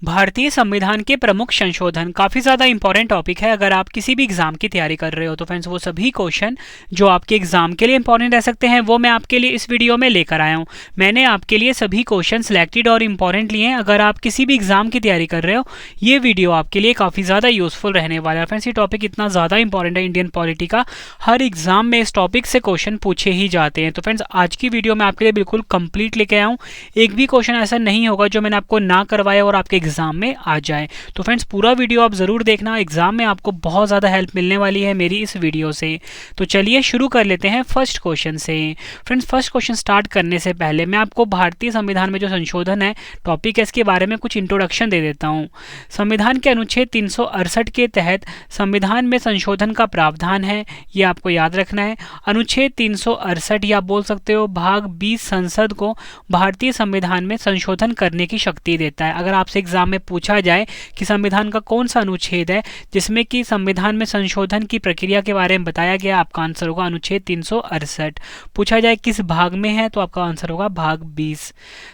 भारतीय संविधान के प्रमुख संशोधन काफ़ी ज़्यादा इंपॉर्टेंट टॉपिक है। अगर आप किसी भी एग्जाम की तैयारी कर रहे हो तो फ्रेंड्स वो सभी क्वेश्चन जो आपके एग्जाम के लिए इंपॉर्टेंट रह सकते हैं वो मैं आपके लिए इस वीडियो में लेकर आया हूँ। मैंने आपके लिए सभी क्वेश्चन सिलेक्टेड और इंपॉर्टेंट लिए हैं। अगर आप किसी भी एग्जाम की तैयारी कर रहे हो ये वीडियो आपके लिए काफ़ी ज़्यादा यूजफुल रहने वाला है। फ्रेंड्स ये टॉपिक इतना ज़्यादा इंपॉर्टेंट है इंडियन पॉलिटी का, हर एग्जाम में इस टॉपिक से क्वेश्चन पूछे ही जाते हैं। तो फ्रेंड्स आज की वीडियो में आपके लिए बिल्कुल कंप्लीट लेके आया हूँ। एक भी क्वेश्चन ऐसा नहीं होगा जो मैंने आपको ना करवाया और आपके एग्जाम में आ जाए। तो फ्रेंड्स पूरा वीडियो आप जरूर देखना, एग्जाम में आपको बहुत ज़्यादा हेल्प मिलने वाली है मेरी इस वीडियो से। तो चलिए शुरू कर लेते हैं फर्स्ट क्वेश्चन से। फ्रेंड्स फर्स्ट क्वेश्चन स्टार्ट करने से पहले मैं आपको भारतीय संविधान में जो संशोधन है टॉपिक है इसके बारे में कुछ इंट्रोडक्शन दे देता हूँ। संविधान के अनुच्छेद 368 के तहत संविधान में संशोधन का प्रावधान है, ये आपको याद रखना है। अनुच्छेद 368 या बोल सकते हो भाग 20 संसद को भारतीय संविधान में संशोधन करने की शक्ति देता है। अगर आपसे एग्जाम में पूछा जाए कि संविधान का कौन सा अनुच्छेद है जिसमें कि संविधान में संशोधन की प्रक्रिया के बारे में बताया गया, आपका आंसर होगा अनुच्छेद 368। पूछा जाए किस भाग में है तो आपका आंसर होगा भाग 20।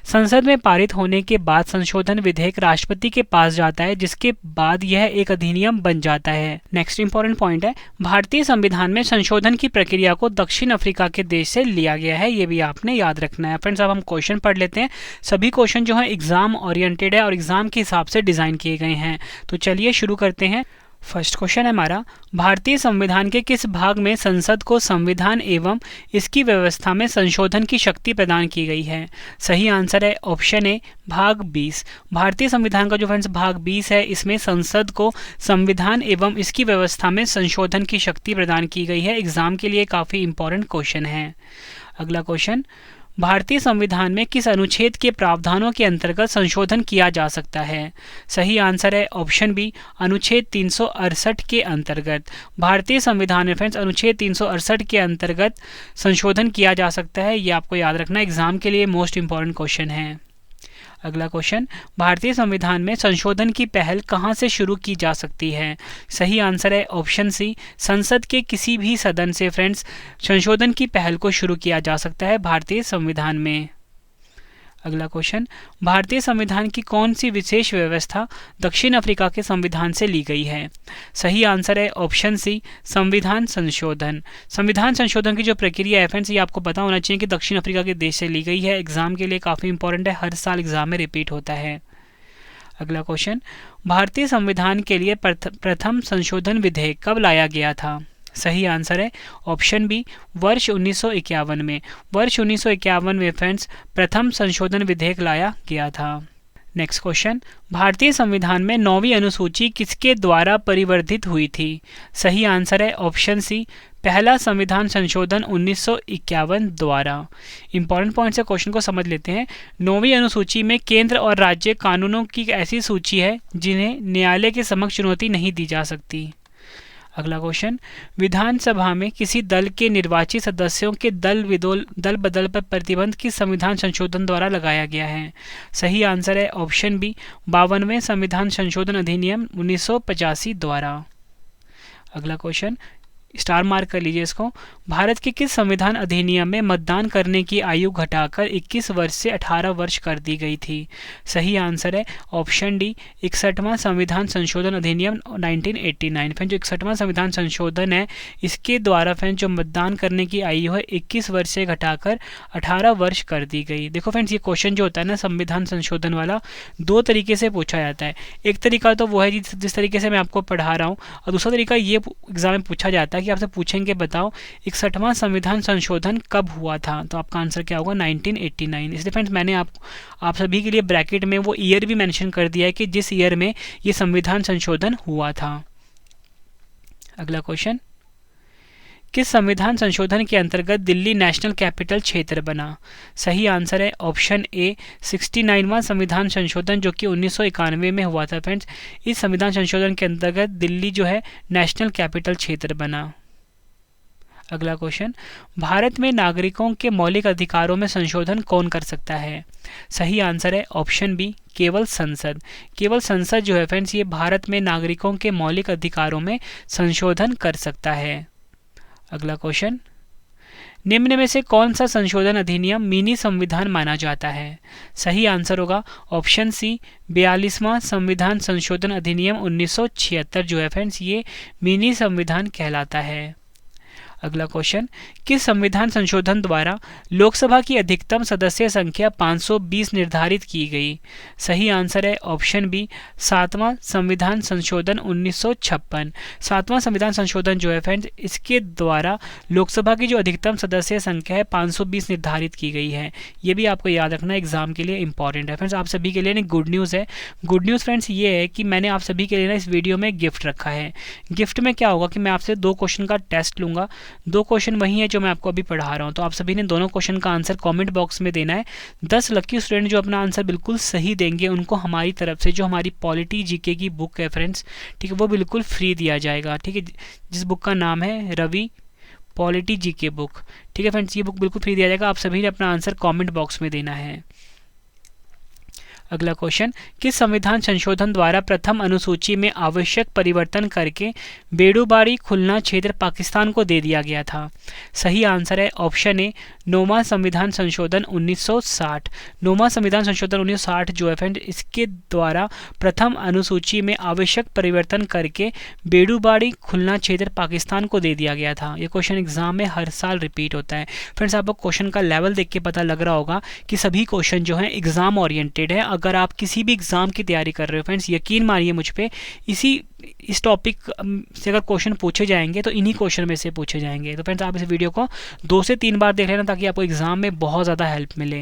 संसद में पारित होने के बाद संशोधन विधेयक राष्ट्रपति के पास जाता है जिसके बाद यह एक अधिनियम बन जाता है। नेक्स्ट इंपॉर्टेंट पॉइंट है, भारतीय संविधान में संशोधन की प्रक्रिया को दक्षिण अफ्रीका के देश से लिया गया है, ये भी आपने याद रखना है। फ्रेंड्स अब हम क्वेश्चन पढ़ लेते हैं। सभी क्वेश्चन जो है एग्जाम ओरिएंटेड है और एग्जाम के हिसाब से डिजाइन किए गए हैं। तो चलिए शुरू करते हैं। फर्स्ट क्वेश्चन है हमारा, भारतीय संविधान के किस भाग में संसद को संविधान एवं इसकी व्यवस्था में संशोधन की शक्ति प्रदान की गई है? सही आंसर है ऑप्शन ए भाग 20। भारतीय संविधान का जो फ्रेंड्स भाग 20 है इसमें संसद को संविधान एवं इसकी व्यवस्था में संशोधन की शक्ति प्रदान की गई है। एग्जाम के लिए काफ़ी इंपॉर्टेंट क्वेश्चन है। अगला क्वेश्चन, भारतीय संविधान में किस अनुच्छेद के प्रावधानों के अंतर्गत संशोधन किया जा सकता है? सही आंसर है ऑप्शन बी अनुच्छेद 368 के अंतर्गत। भारतीय संविधान में फ्रेंड्स अनुच्छेद 368 के अंतर्गत संशोधन किया जा सकता है, ये आपको याद रखना, एग्जाम के लिए मोस्ट इंपॉर्टेंट क्वेश्चन है। अगला क्वेश्चन, भारतीय संविधान में संशोधन की पहल कहां से शुरू की जा सकती है? सही आंसर है ऑप्शन सी संसद के किसी भी सदन से फ्रेंड्स संशोधन की पहल को शुरू किया जा सकता है भारतीय संविधान में। अगला क्वेश्चन, भारतीय संविधान की कौन सी विशेष व्यवस्था दक्षिण अफ्रीका के संविधान से ली गई है? सही आंसर है ऑप्शन सी संविधान संशोधन। संविधान संशोधन की जो प्रक्रिया है फ्रेंड्स ये आपको पता होना चाहिए कि दक्षिण अफ्रीका के देश से ली गई है। एग्जाम के लिए काफ़ी इंपॉर्टेंट है, हर साल एग्जाम में रिपीट होता है। अगला क्वेश्चन, भारतीय संविधान के लिए प्रथम संशोधन विधेयक कब लाया गया था? सही आंसर है ऑप्शन बी वर्ष 1951 में। वर्ष 1951 में फ्रेंड्स प्रथम संशोधन विधेयक लाया गया था। नेक्स्ट क्वेश्चन, भारतीय संविधान में 9वीं अनुसूची किसके द्वारा परिवर्धित हुई थी? सही आंसर है ऑप्शन सी पहला संविधान संशोधन 1951 द्वारा। इंपॉर्टेंट पॉइंट से क्वेश्चन को समझ लेते हैं। 9वीं अनुसूची में केंद्र और राज्य कानूनों की ऐसी सूची है जिन्हें न्यायालय के समक्ष चुनौती नहीं दी जा सकती। अगला क्वेश्चन, विधानसभा में किसी दल के निर्वाचित सदस्यों के दल बदल पर प्रतिबंध किस संविधान संशोधन द्वारा लगाया गया है? सही आंसर है ऑप्शन बी 52वें संविधान संशोधन अधिनियम 1985 द्वारा। अगला क्वेश्चन, स्टार मार्क कर लीजिए इसको, भारत के किस संविधान अधिनियम में मतदान करने की आयु घटाकर 21 वर्ष से 18 वर्ष कर दी गई थी? सही आंसर है ऑप्शन डी 61वां संविधान संशोधन अधिनियम 1989। फ्रेंड जो 61वां संविधान संशोधन है इसके द्वारा फ्रेंड जो मतदान करने की आयु है 21 वर्ष से घटाकर 18 वर्ष कर दी गई। देखो फ्रेंड्स ये क्वेश्चन जो होता है ना संविधान संशोधन वाला दो तरीके से पूछा जाता है। एक तरीका तो वो है जिस तरीके से मैं आपको पढ़ा रहा हूँ, और दूसरा तरीका ये एग्जाम में पूछा जाता है कि आपसे पूछेंगे बताओ 61वां संविधान संशोधन कब हुआ था? तो आपका आंसर क्या होगा 1989। इसलिए फ्रेंड्स मैंने आप सभी के लिए ब्रैकेट में वो ईयर भी मेंशन कर दिया है कि जिस ईयर में ये संविधान संशोधन हुआ था। अगला क्वेश्चन, किस संविधान संशोधन के अंतर्गत दिल्ली नेशनल कैपिटल क्षेत्र बना? सही आंसर है ऑप्शन ए 69वां संविधान संशोधन जो कि 1991 में हुआ था। फ्रेंड्स इस संविधान संशोधन के अंतर्गत दिल्ली जो है नेशनल कैपिटल क्षेत्र बना। अगला क्वेश्चन, भारत में नागरिकों के मौलिक अधिकारों में संशोधन कौन कर सकता है? सही आंसर है ऑप्शन बी केवल संसद। केवल संसद जो है फ्रेंड्स ये भारत में नागरिकों के मौलिक अधिकारों में संशोधन कर सकता है। अगला क्वेश्चन, निम्न में से कौन सा संशोधन अधिनियम मिनी संविधान माना जाता है? सही आंसर होगा ऑप्शन सी 42वां संविधान संशोधन अधिनियम 1976 जो है फ्रेंड्स ये मिनी संविधान कहलाता है। अगला क्वेश्चन, किस संविधान संशोधन द्वारा लोकसभा की अधिकतम सदस्य संख्या 520 निर्धारित की गई? सही आंसर है ऑप्शन बी 7वां संविधान संशोधन 1956। 7वां संविधान संशोधन जो है फ्रेंड्स इसके द्वारा लोकसभा की जो अधिकतम सदस्य संख्या है 520 निर्धारित की गई है। ये भी आपको याद रखना एग्जाम के लिए इंपॉर्टेंट है फ्रेंड्स। आप सभी के लिए गुड न्यूज़ है। गुड न्यूज़ फ्रेंड्स ये है कि मैंने आप सभी के लिए ना इस वीडियो में गिफ्ट रखा है। गिफ्ट में क्या होगा कि मैं आपसे 2 क्वेश्चन का टेस्ट लूँगा। 2 क्वेश्चन वही है जो मैं आपको अभी पढ़ा रहा हूँ, तो आप सभी ने दोनों क्वेश्चन का आंसर कमेंट बॉक्स में देना है। 10 लकी स्टूडेंट जो अपना आंसर बिल्कुल सही देंगे उनको हमारी तरफ से जो हमारी पॉलिटी जीके की बुक है फ्रेंड्स, ठीक है, वो बिल्कुल फ्री दिया जाएगा। ठीक है, जिस बुक का नाम है रवि पॉलिटी जीके बुक, ठीक है फ्रेंड्स, ये बुक बिल्कुल फ्री दिया जाएगा। आप सभी ने अपना आंसर कॉमेंट बॉक्स में देना है। अगला क्वेश्चन, किस संविधान संशोधन द्वारा प्रथम अनुसूची में आवश्यक परिवर्तन करके बेड़ूबारी खुलना क्षेत्र पाकिस्तान को दे दिया गया था? सही आंसर है ऑप्शन ए 9वां संविधान संशोधन 1960। 9वां संविधान संशोधन 1960 जो है फ्रेंड इसके द्वारा प्रथम अनुसूची में आवश्यक परिवर्तन करके बेड़ूबारी खुलना क्षेत्र पाकिस्तान को दे दिया गया था। ये क्वेश्चन एग्जाम में हर साल रिपीट होता है फ्रेंड्स। आपको क्वेश्चन का लेवल देख के पता लग रहा होगा कि सभी क्वेश्चन जो है एग्जाम ओरिएंटेड है। अगर आप किसी भी एग्जाम की तैयारी कर रहे हो फ्रेंड्स, यकीन मानिए मुझ पे, इस टॉपिक से अगर क्वेश्चन पूछे जाएंगे तो इन्हीं क्वेश्चन में से पूछे जाएंगे। तो फ्रेंड्स आप इस वीडियो को 2 से 3 बार देख लेना ताकि आपको एग्जाम में बहुत ज़्यादा हेल्प मिले।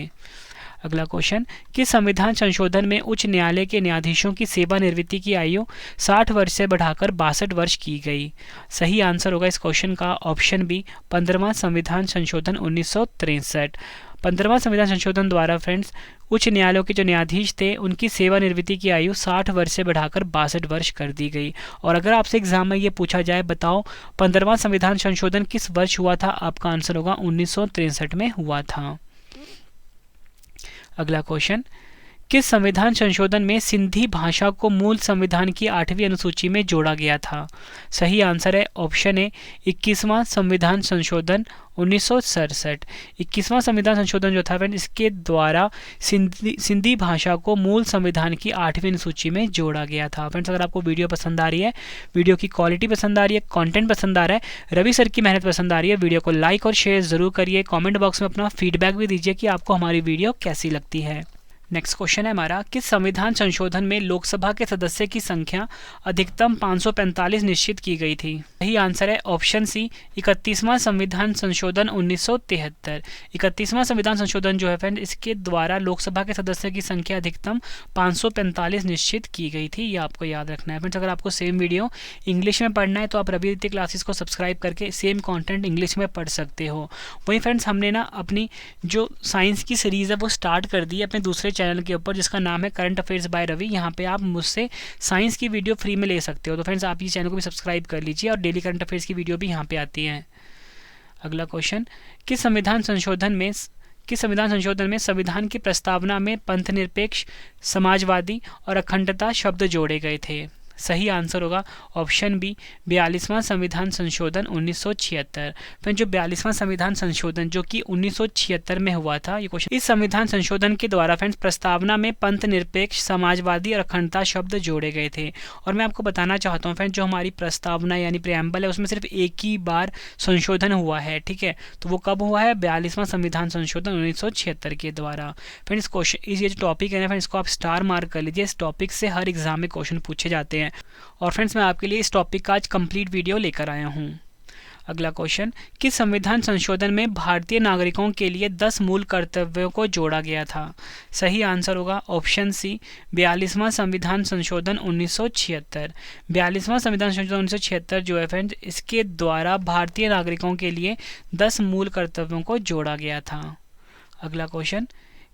अगला क्वेश्चन, किस संविधान संशोधन में उच्च न्यायालय के न्यायाधीशों की सेवानिवृत्ति की आयु 60 वर्ष से बढ़ाकर 62 वर्ष की गई? सही आंसर होगा इस क्वेश्चन का ऑप्शन बी 15वां संविधान संशोधन 1963। 15वां संविधान संशोधन द्वारा फ्रेंड्स उच्च न्यायालयों के जो न्यायाधीश थे उनकी सेवानिवृत्ति की आयु 60 वर्ष से बढ़ाकर 62 वर्ष कर दी गई। और अगर आपसे एग्जाम में ये पूछा जाए बताओ 15वां संविधान संशोधन किस वर्ष हुआ था, आपका आंसर होगा 1963 में हुआ था। अगला क्वेश्चन, किस संविधान संशोधन में सिंधी भाषा को मूल संविधान की 8वीं अनुसूची में जोड़ा गया था? सही आंसर है ऑप्शन ए 21वां संविधान संशोधन 1967। 21वां संविधान संशोधन जो था फ्रेंड इसके द्वारा सिंधी भाषा को मूल संविधान की 8वीं अनुसूची में जोड़ा गया था। फ्रेंड्स अगर आपको वीडियो पसंद आ रही है, वीडियो की क्वालिटी पसंद आ रही है, कंटेंट पसंद आ रहा है, रवि सर की मेहनत पसंद आ रही है, वीडियो को लाइक और शेयर जरूर करिए। कमेंट बॉक्स में अपना फीडबैक भी दीजिए कि आपको हमारी वीडियो कैसी लगती है। नेक्स्ट क्वेश्चन है हमारा, किस संविधान संशोधन में लोकसभा के सदस्य की संख्या अधिकतम 545 निश्चित की गई थी? सही आंसर है ऑप्शन सी 31वां संविधान संशोधन 1973। 31वां संविधान संशोधन जो है फ्रेंड इसके द्वारा लोकसभा के सदस्य की संख्या अधिकतम 545 निश्चित की गई थी। ये आपको याद रखना है फ्रेंड्स। अगर आपको सेम वीडियो इंग्लिश में पढ़ना है तो आप रवि आदित्य क्लासेस को सब्सक्राइब करके सेम कॉन्टेंट इंग्लिश में पढ़ सकते हो। वहीं फ्रेंड्स हमने ना अपनी जो साइंस की सीरीज़ है वो स्टार्ट कर दी है अपने दूसरे चैनल के ऊपर जिसका नाम है करंट अफेयर्स बाय रवि। यहाँ पे आप मुझसे साइंस की वीडियो फ्री में ले सकते हो। तो फ्रेंड्स आप इस चैनल को भी सब्सक्राइब कर लीजिए और डेली करंट अफेयर्स की वीडियो भी यहाँ पे आती है। अगला क्वेश्चन, किस संविधान संशोधन में संविधान की प्रस्तावना में पंथनिरपेक्ष, समाजवादी और अखंडता शब्द जोड़े गए थे? सही आंसर होगा ऑप्शन बी 42वां संविधान संशोधन 1976। फिर जो 42वां संविधान संशोधन जो कि 1976 में हुआ था ये क्वेश्चन, इस संविधान संशोधन के द्वारा फ्रेंड्स प्रस्तावना में पंथ निरपेक्ष, समाजवादी और अखंडता शब्द जोड़े गए थे। और मैं आपको बताना चाहता हूँ फ्रेंड्स जो हमारी प्रस्तावना यानी प्रेम्बल है उसमें सिर्फ एक ही बार संशोधन हुआ है, ठीक है, तो वो कब हुआ है? 42वां संविधान संशोधन 1976 के द्वारा। फ्रेंड्स क्वेश्चन ये जो टॉपिक है ना फ्रेंड्स इसको आप स्टार मार्क कर लीजिए। इस टॉपिक से हर एग्जाम में क्वेश्चन पूछे जाते हैं। और फ्रेंड्स मैं आपके लिए इस टॉपिक का आज कंप्लीट वीडियो लेकर आया हूं। अगला क्वेश्चन, किस संविधान संशोधन में भारतीय नागरिकों के लिए 10 मूल कर्तव्यों को जोड़ा गया था? सही आंसर होगा ऑप्शन सी 42वां संविधान संशोधन 1976। 42वां संविधान संशोधन 1976 जो है फ्रेंड्स इसके द्वारा भारतीय नागरिकों के लिए 10 मूल कर्तव्यों को जोड़ा गया था। अगला क्वेश्चन,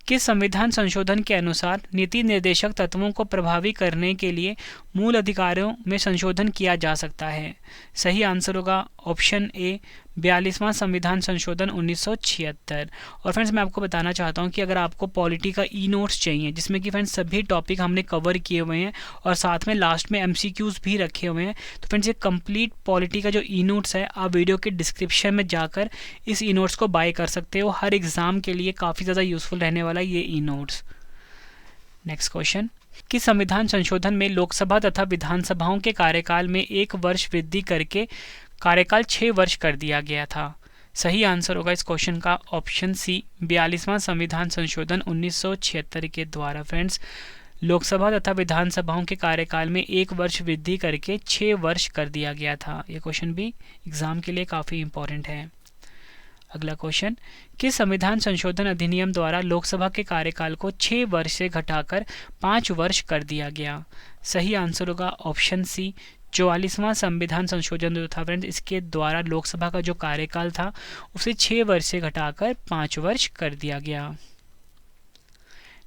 किस संविधान संशोधन के अनुसार नीति निर्देशक तत्वों को प्रभावी करने के लिए मूल अधिकारों में संशोधन किया जा सकता है? सही आंसर होगा ऑप्शन ए 42वां संविधान संशोधन 1976। और फ्रेंड्स मैं आपको बताना चाहता हूँ कि अगर आपको पॉलिटी का ई नोट्स चाहिए जिसमें कि फ्रेंड्स सभी टॉपिक हमने कवर किए हुए हैं और साथ में लास्ट में MCQs भी रखे हुए हैं, तो फ्रेंड्स ये कंप्लीट पॉलिटी का जो ई नोट्स है आप वीडियो के डिस्क्रिप्शन में जाकर इस ई नोट्स को बाय कर सकते हो। हर एग्ज़ाम के लिए काफ़ी ज़्यादा यूज़फुल रहने वाला है ये ई नोट्स। नेक्स्ट क्वेश्चन, कि संविधान संशोधन में लोकसभा तथा विधानसभाओं के कार्यकाल में 1 वर्ष वृद्धि करके कार्यकाल 6 वर्ष कर दिया गया था। सही आंसर होगा इस क्वेश्चन का ऑप्शन सी, 42वां संविधान संशोधन 1976 के द्वारा फ्रेंड्स लोकसभा तथा विधानसभाओं के कार्यकाल में 1 वर्ष वृद्धि करके 6 वर्ष कर दिया गया था। ये क्वेश्चन भी एग्जाम के लिए काफ़ी इंपॉर्टेंट है। अगला क्वेश्चन, किस संविधान संशोधन अधिनियम द्वारा लोकसभा के कार्यकाल को 6 वर्ष से घटाकर 5 वर्ष कर दिया गया? सही आंसर होगा ऑप्शन सी, 44वां संविधान संशोधन जो था फ्रेंड्स इसके द्वारा लोकसभा का जो कार्यकाल था उसे 6 वर्ष से घटाकर 5 वर्ष कर दिया गया।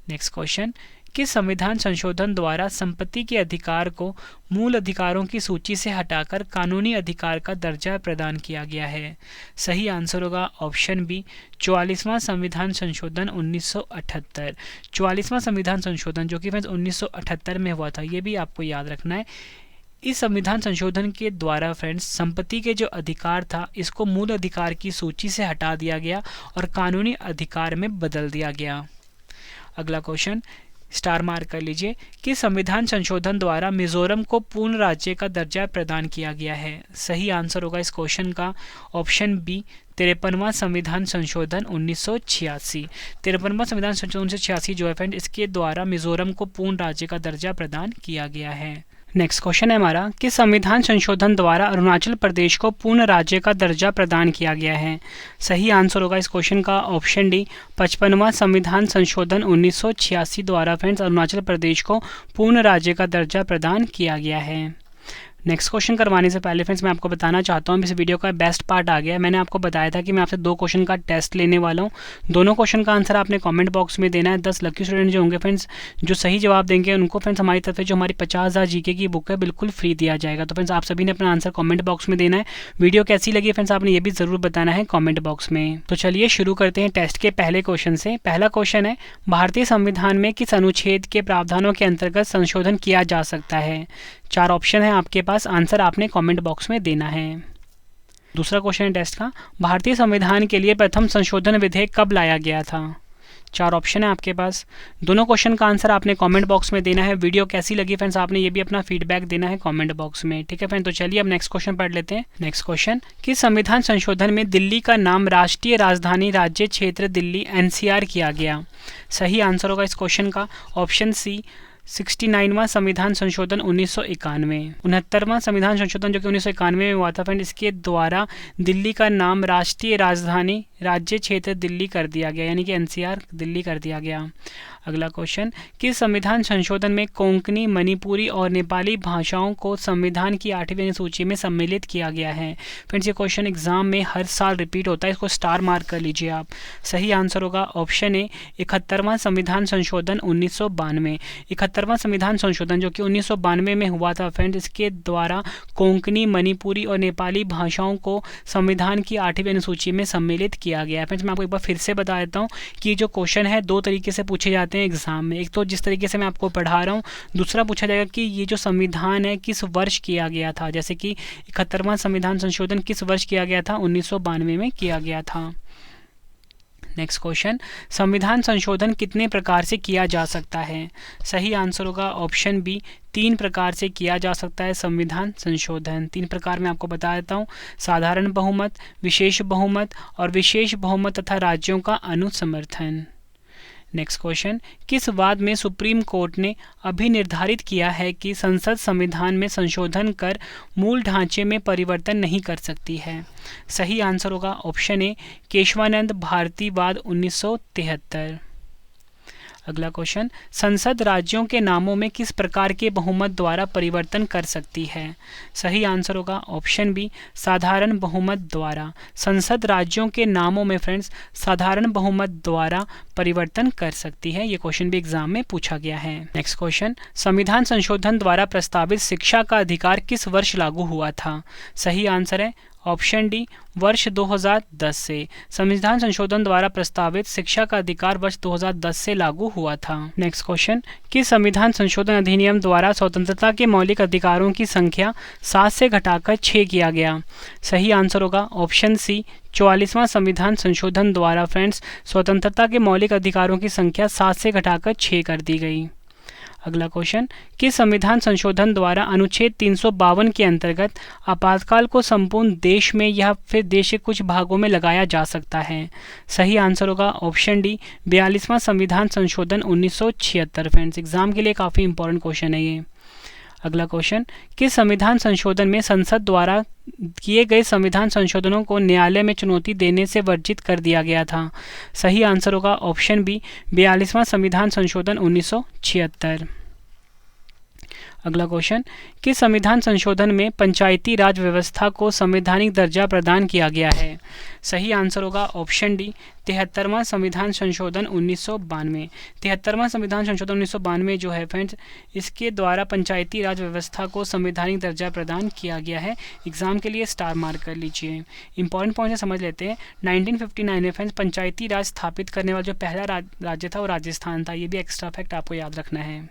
नेक्स्ट क्वेश्चन, किस संविधान संशोधन द्वारा संपत्ति के अधिकार को मूल अधिकारों की सूची से हटाकर कानूनी अधिकार का दर्जा प्रदान किया गया है? सही आंसर होगा ऑप्शन बी, 44वां संविधान संशोधन 1978। 44वां संविधान संशोधन जो कि 1978 में हुआ था, ये भी आपको याद रखना है। इस संविधान संशोधन के द्वारा फ्रेंड्स संपत्ति के जो अधिकार था इसको मूल अधिकार की सूची से हटा दिया गया और कानूनी अधिकार में बदल दिया गया। अगला क्वेश्चन, स्टार मार्क कर लीजिए, कि संविधान संशोधन द्वारा मिजोरम को पूर्ण राज्य का दर्जा प्रदान किया गया है? सही आंसर होगा इस क्वेश्चन का ऑप्शन बी, 53वां संविधान संशोधन 1986। 53वां संविधान संशोधन 1986 जो है फ्रेंड इसके द्वारा मिजोरम को पूर्ण राज्य का दर्जा प्रदान किया गया है। नेक्स्ट क्वेश्चन है हमारा, कि संविधान संशोधन द्वारा अरुणाचल प्रदेश को पूर्ण राज्य का दर्जा प्रदान किया गया है? सही आंसर होगा इस क्वेश्चन का ऑप्शन डी, 55वां संविधान संशोधन 1986 द्वारा फ्रेंड्स अरुणाचल प्रदेश को पूर्ण राज्य का दर्जा प्रदान किया गया है। नेक्स्ट क्वेश्चन करवाने से पहले फ्रेंड्स मैं आपको बताना चाहता हूँ इस वीडियो का बेस्ट पार्ट आ गया है। मैंने आपको बताया था कि मैं आपसे 2 क्वेश्चन का टेस्ट लेने वाला हूँ। दोनों क्वेश्चन का आंसर आपने कमेंट बॉक्स में देना है। 10 लकी स्टूडेंट जो होंगे फ्रेंड्स जो सही जवाब देंगे उनको फ्रेंड्स हमारी तरफ से जो हमारी 50,000 जीके की बुक है बिल्कुल फ्री दिया जाएगा। तो फ्रेंड्स आप सभी ने अपना आंसर कॉमेंट बॉक्स में देना है। वीडियो कैसी लगी फ्रेंड्स आपने ये भी ज़रूर बताना है कॉमेंट बॉक्स में। तो चलिए शुरू करते हैं टेस्ट के पहले क्वेश्चन से। पहला क्वेश्चन है, भारतीय संविधान में किस अनुच्छेद के प्रावधानों के अंतर्गत संशोधन किया जा सकता है? 4 ऑप्शन है आपके पास, आंसर आपने कमेंट बॉक्स में देना है। दूसरा क्वेश्चन है टेस्ट का, भारतीय संविधान के लिए प्रथम संशोधन विधेयक कब लाया गया था? 4 ऑप्शन है आपके पास। दोनों क्वेश्चन का आंसर आपने कमेंट बॉक्स में देना है। वीडियो कैसी लगी फ्रेंड्स आपने ये भी अपना फीडबैक देना है कमेंट बॉक्स में, ठीक है फ्रेंड। तो चलिए अब नेक्स्ट क्वेश्चन पढ़ लेते हैं। नेक्स्ट क्वेश्चन, कि संविधान संशोधन में दिल्ली का नाम राष्ट्रीय राजधानी राज्य क्षेत्र दिल्ली NCR किया गया? सही आंसर होगा इस क्वेश्चन का ऑप्शन सी, 69वां संविधान संशोधन 1991। 69वां संविधान संशोधन जो कि 1991 में हुआ था फ्रेंड इसके द्वारा दिल्ली का नाम राष्ट्रीय राजधानी राज्य क्षेत्र दिल्ली कर दिया गया, यानी कि NCR दिल्ली कर दिया गया। अगला क्वेश्चन, किस संविधान संशोधन में कोंकणी, मणिपुरी और नेपाली भाषाओं को संविधान की 8वीं सूची में सम्मिलित किया गया है? फ्रेंड्स ये क्वेश्चन एग्जाम में हर साल रिपीट होता है, इसको स्टार मार्क कर लीजिए आप। सही आंसर होगा ऑप्शन ए, 71वां संविधान संशोधन 1992। 71वां संविधान संशोधन जो कि 1992 में हुआ था फ्रेंड्स इसके द्वारा कोंकणी, मणिपुरी और नेपाली भाषाओं को संविधान की 8वीं अनुसूची में सम्मिलित किया गया है। फ्रेंड्स मैं आपको एक बार फिर से बता देता हूँ कि जो क्वेश्चन है 2 तरीके से पूछे जाते हैं एग्जाम में। एक तो जिस तरीके से मैं आपको पढ़ा रहा हूँ, दूसरा पूछा जाएगा कि ये जो संविधान है किस वर्ष किया गया था। जैसे कि 71वां संविधान संशोधन किस वर्ष किया गया था? 1992 में किया गया था। नेक्स्ट क्वेश्चन, संविधान संशोधन कितने प्रकार से किया जा सकता है? सही आंसर होगा ऑप्शन बी, 3 प्रकार से किया जा सकता है संविधान संशोधन। 3 प्रकार मैं आपको बता देता हूँ, साधारण बहुमत, विशेष बहुमत और विशेष बहुमत तथा राज्यों का अनुसमर्थन। नेक्स्ट क्वेश्चन, किस वाद में सुप्रीम कोर्ट ने अभी निर्धारित किया है कि संसद संविधान में संशोधन कर मूल ढांचे में परिवर्तन नहीं कर सकती है? सही आंसर होगा ऑप्शन ए, केशवानंद भारती वाद 1973। अगला क्वेश्चन, संसद राज्यों के नामों में किस प्रकार के बहुमत द्वारा परिवर्तन कर सकती है? सही आंसर होगा ऑप्शन बी, साधारण बहुमत द्वारा। संसद राज्यों के नामों में फ्रेंड्स साधारण बहुमत द्वारा परिवर्तन कर सकती है। ये क्वेश्चन भी एग्जाम में पूछा गया है। नेक्स्ट क्वेश्चन, संविधान संशोधन द्वारा प्रस्तावित शिक्षा का अधिकार किस वर्ष लागू हुआ था? सही आंसर है ऑप्शन डी वर्ष 2010 से। संविधान संशोधन द्वारा प्रस्तावित शिक्षा का अधिकार वर्ष 2010 से लागू हुआ था। नेक्स्ट क्वेश्चन, किस संविधान संशोधन अधिनियम द्वारा स्वतंत्रता के मौलिक अधिकारों की संख्या 7 से घटाकर 6 किया गया? सही आंसर होगा ऑप्शन सी 44वां संविधान संशोधन द्वारा फ्रेंड्स स्वतंत्रता के मौलिक अधिकारों की संख्या 7 से घटाकर 6 कर दी गई। अगला क्वेश्चन, किस संविधान संशोधन द्वारा अनुच्छेद 352 के अंतर्गत आपातकाल को संपूर्ण देश में या फिर देश के कुछ भागों में लगाया जा सकता है? सही आंसर होगा ऑप्शन डी 42वां संविधान संशोधन 1976। फ्रेंड्स एग्जाम के लिए काफ़ी इंपॉर्टेंट क्वेश्चन है ये। अगला क्वेश्चन, किस संविधान संशोधन में संसद द्वारा किए गए संविधान संशोधनों को न्यायालय में चुनौती देने से वर्जित कर दिया गया था? सही आंसर होगा ऑप्शन बी 42वां संविधान संशोधन 1976। अगला क्वेश्चन, किस संविधान संशोधन में पंचायती राज व्यवस्था को संवैधानिक दर्जा प्रदान किया गया है? सही आंसर होगा ऑप्शन डी 73वां संविधान संशोधन 1992। 73वां संविधान संशोधन 1992 जो है फ्रेंड्स, इसके द्वारा पंचायती राज व्यवस्था को संवैधानिक दर्जा प्रदान किया गया है। एग्जाम के लिए स्टार मार्क कर लीजिए। इंपॉर्टेंट पॉइंट समझ लेते हैं। 1959 में फ्रेंड्स पंचायती राज स्थापित करने वाला जो पहला राज्य था वो राजस्थान था। ये भी एक्स्ट्रा फैक्ट आपको याद रखना है।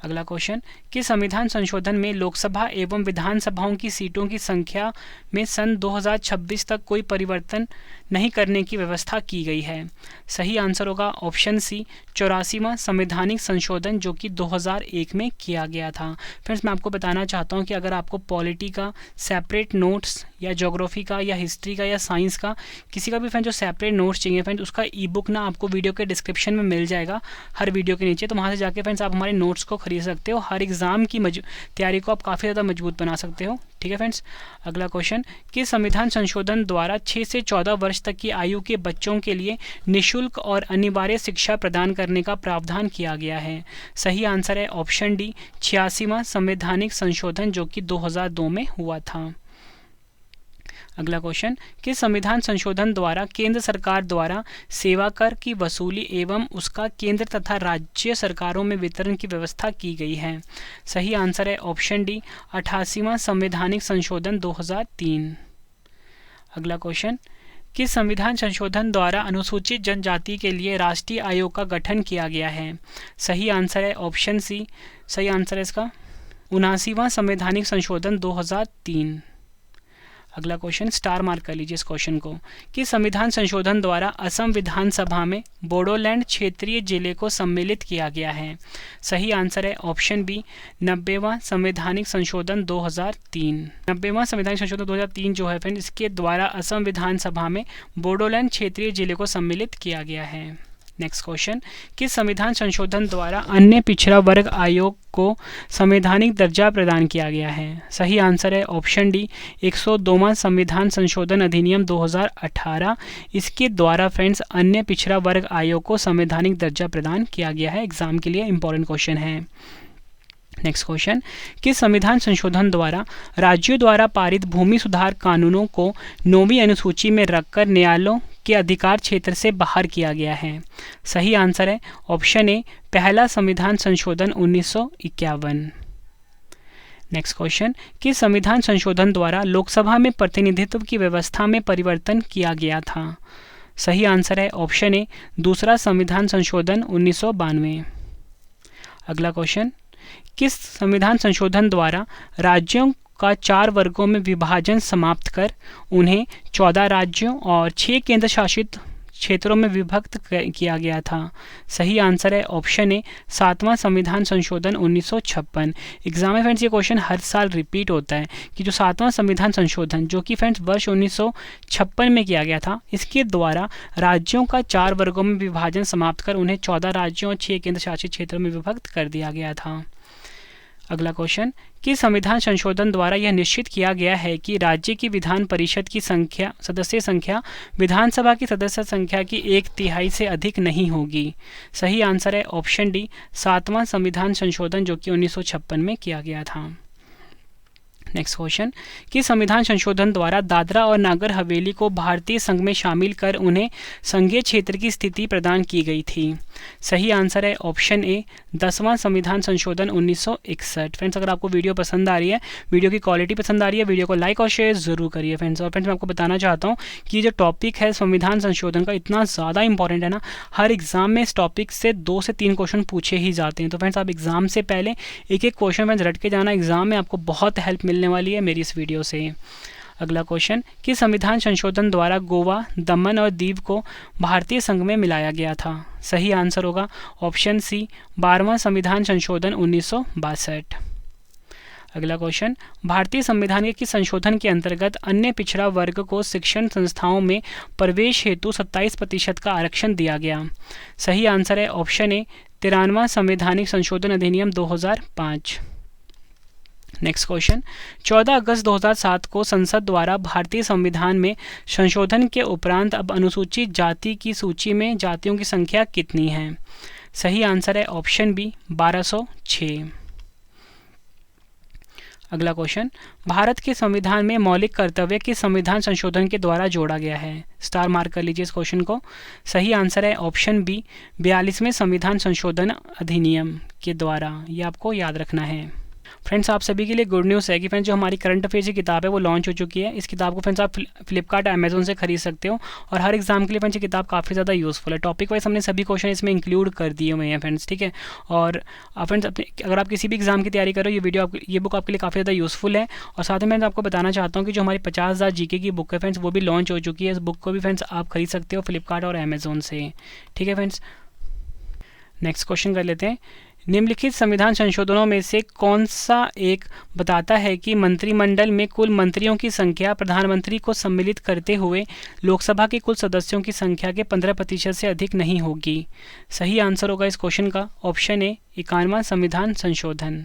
अगला क्वेश्चन, कि संविधान संशोधन में लोकसभा एवं विधानसभाओं की सीटों की संख्या में सन 2026 तक कोई परिवर्तन नहीं करने की व्यवस्था की गई है? सही आंसर होगा ऑप्शन सी 84वां संवैधानिक संशोधन जो कि 2001 में किया गया था। फ्रेंड्स मैं आपको बताना चाहता हूं कि अगर आपको पॉलिटी का सेपरेट नोट्स या ज्योग्राफी का या हिस्ट्री का या साइंस का किसी का भी फ्रेंड जो सेपरेट नोट्स चाहिए फ्रेंड्स, उसका ई बुक ना आपको वीडियो के डिस्क्रिप्शन में मिल जाएगा हर वीडियो के नीचे। तो वहाँ से जाके फ्रेंड्स आप हमारे नोट्स को खरीद सकते हो। हर एग्जाम की तैयारी को आप काफ़ी ज़्यादा मजबूत बना सकते हो। ठीक है फ्रेंड्स। अगला क्वेश्चन, कि संविधान संशोधन द्वारा 6 से 14 वर्ष तक की आयु के बच्चों के लिए निःशुल्क और अनिवार्य शिक्षा प्रदान करने का प्रावधान किया गया है? सही आंसर है ऑप्शन डी 86वां संवैधानिक संशोधन जो कि 2002 में हुआ था। अगला क्वेश्चन, कि संविधान संशोधन द्वारा केंद्र सरकार द्वारा सेवा कर की वसूली एवं उसका केंद्र तथा राज्य सरकारों में वितरण की व्यवस्था की गई है? सही आंसर है ऑप्शन डी 88वां संवैधानिक संशोधन 2003। अगला क्वेश्चन, कि संविधान संशोधन द्वारा अनुसूचित जनजाति के लिए राष्ट्रीय आयोग का गठन किया गया है? सही आंसर है ऑप्शन सी, सही आंसर है इसका 79वां संवैधानिक संशोधन 2003। अगला क्वेश्चन, स्टार मार्क कर लीजिए इस क्वेश्चन को, कि संविधान संशोधन द्वारा असम विधानसभा में बोडोलैंड क्षेत्रीय जिले को सम्मिलित किया गया है? सही आंसर है ऑप्शन बी 90वां संवैधानिक संशोधन 2003। 90वां संवैधानिक संशोधन 2003 जो है फ्रेंड, इसके द्वारा असम विधानसभा में बोडोलैंड क्षेत्रीय जिले को सम्मिलित किया गया है। नेक्स्ट क्वेश्चन, किस संविधान संशोधन द्वारा अन्य पिछड़ा वर्ग आयोग को संवैधानिक दर्जा प्रदान किया गया है? सही आंसर है ऑप्शन डी 102वां संविधान संशोधन अधिनियम 2018। इसके द्वारा फ्रेंड्स अन्य पिछड़ा वर्ग आयोग को संवैधानिक दर्जा प्रदान किया गया है। एग्जाम के लिए इंपॉर्टेंट क्वेश्चन है। नेक्स्ट क्वेश्चन, किस संविधान संशोधन द्वारा राज्यों द्वारा पारित भूमि सुधार कानूनों को 9वीं अनुसूची में रखकर न्यायालयों के अधिकार क्षेत्र से बाहर किया गया है? सही आंसर है ऑप्शन ए पहला संविधान संशोधन 1951। नेक्स्ट क्वेश्चन, किस संविधान संशोधन द्वारा लोकसभा में प्रतिनिधित्व की व्यवस्था में परिवर्तन किया गया था? सही आंसर है ऑप्शन ए दूसरा संविधान संशोधन 1992। अगला क्वेश्चन, किस संविधान संशोधन द्वारा राज्यों का 4 वर्गों में विभाजन समाप्त कर उन्हें 14 राज्यों और 6 केंद्र शासित क्षेत्रों में विभक्त किया गया था? सही आंसर है ऑप्शन ए 7वां संविधान संशोधन 1956। एग्जाम में फ्रेंड्स ये क्वेश्चन हर साल रिपीट होता है कि जो 7वां संविधान संशोधन जो कि फ्रेंड्स वर्ष 1956 में किया गया था, इसके द्वारा राज्यों का 4 वर्गों में विभाजन समाप्त कर उन्हें 14 राज्यों और 6 केंद्र शासित क्षेत्रों में विभक्त कर दिया गया था। अगला क्वेश्चन, कि संविधान संशोधन द्वारा यह निश्चित किया गया है कि राज्य की विधान परिषद की सदस्य संख्या विधानसभा की सदस्य संख्या की 1/3 से अधिक नहीं होगी? सही आंसर है ऑप्शन डी 7वां संविधान संशोधन जो कि 1956 में किया गया था। नेक्स्ट क्वेश्चन कि संविधान संशोधन द्वारा दादरा और नागर हवेली को भारतीय संघ में शामिल कर उन्हें संघीय क्षेत्र की स्थिति प्रदान की गई थी। सही आंसर है ऑप्शन ए 10वां संविधान संशोधन 1961। फ्रेंड्स, अगर आपको वीडियो पसंद आ रही है, वीडियो की क्वालिटी पसंद आ रही है, वीडियो को लाइक और शेयर जरूर करिए फ्रेंड्स। और फ्रेंड्स, मैं आपको बताना चाहता हूँ कि जो टॉपिक है संविधान संशोधन का इतना ज़्यादा इंपॉर्टेंट है ना, हर एग्जाम में इस टॉपिक से 2 से 3 क्वेश्चन पूछे ही जाते हैं। तो फ्रेंड्स, आप एग्जाम से पहले एक एक क्वेश्चन फ्रेंड्स रट के जाना, एग्जाम में आपको बहुत हेल्प मिलने वाली है मेरी इस वीडियो से। अगला क्वेश्चन कि संविधान संशोधन द्वारा गोवा, दमन और दीव को भारतीय संघ में मिलाया गया था। सही आंसर होगा ऑप्शन सी 12वां संविधान संशोधन 1962। अगला क्वेश्चन भारतीय संविधान के किस संशोधन के अंतर्गत अन्य पिछड़ा वर्ग को शिक्षण संस्थाओं में प्रवेश हेतु 27% का आरक्षण दिया गया। सही आंसर है ऑप्शन ए 93वां संवैधानिक संशोधन अधिनियम 2005। नेक्स्ट क्वेश्चन 14 अगस्त 2007 को संसद द्वारा भारतीय संविधान में संशोधन के उपरांत अब अनुसूचित जाति की सूची में जातियों की संख्या कितनी है। सही आंसर है ऑप्शन बी 1206। अगला क्वेश्चन भारत के संविधान में मौलिक कर्तव्य किस संविधान संशोधन के द्वारा जोड़ा गया है। स्टार मार्क कर लीजिए इस क्वेश्चन को। सही आंसर है ऑप्शन बी 42वें संविधान संशोधन अधिनियम के द्वारा। ये आपको याद रखना है। फ्रेंड्स, आप सभी के लिए गुड न्यूज़ है कि फ्रेंड्स जो हमारी करंट अफेयर्स की किताब है वो लॉन्च हो चुकी है। इस किताब को फ्रेंड्स आप फ्लिपकार्ट अमेजोन से खरीद सकते हो और हर एग्जाम के लिए फ्रेंड्स ये किताब काफ़ी ज़्यादा यूज़फुल है। टॉपिक वाइज हमने सभी क्वेश्चन इसमें इंक्लूड कर दिए हुए हैं फ्रेंड्स, ठीक है। और फ्रेंड्स अगर आप किसी भी एग्जाम की तैयारी करो, ये बुक आपके लिए काफ़ी ज़्यादा यूज़फुल है। और साथ ही मैं आपको बताना चाहता हूँ कि जो हमारी 50,000 जीके की बुक है फ्रेंड्स वो भी लॉन्च हो चुकी है। इस बुक को भी फ्रेंड्स आप खरीद सकते हो फ्लिपकार्ट और अमेजोन से, ठीक है फ्रेंड्स। नेक्स्ट क्वेश्चन कर लेते हैं। निम्नलिखित संविधान संशोधनों में से कौन सा एक बताता है कि मंत्रिमंडल में कुल मंत्रियों की संख्या प्रधानमंत्री को सम्मिलित करते हुए लोकसभा के कुल सदस्यों की संख्या के 15% से अधिक नहीं होगी। सही आंसर होगा इस क्वेश्चन का ऑप्शन ए 51वां संविधान संशोधन।